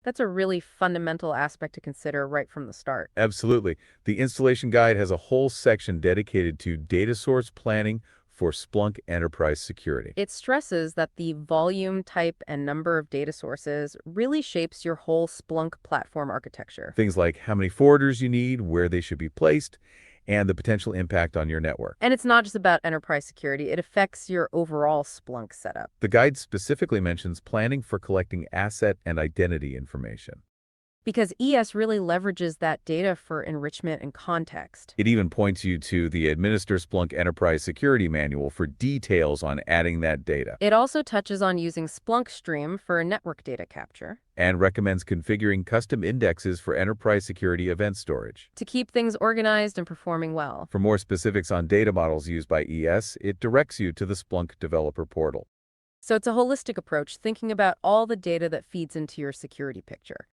That's a really fundamental aspect to consider right from the start. Absolutely. The installation guide has a whole section dedicated to data source planning for Splunk Enterprise Security. It stresses that the volume, type, and number of data sources really shapes your whole Splunk platform architecture. Things like how many forwarders you need, where they should be placed, and the potential impact on your network. And it's not just about enterprise security, it affects your overall Splunk setup. The guide specifically mentions planning for collecting asset and identity information. Because ES really leverages that data for enrichment and context. It even points you to the Administer Splunk Enterprise Security Manual for details on adding that data, It also touches on using Splunk Stream for network data capture and recommends configuring custom indexes for enterprise security event storage. to keep things organized and performing well. For more specifics on data models used by ES, it directs you to the Splunk Developer Portal. So it's a holistic approach, thinking about all the data that feeds into your security picture.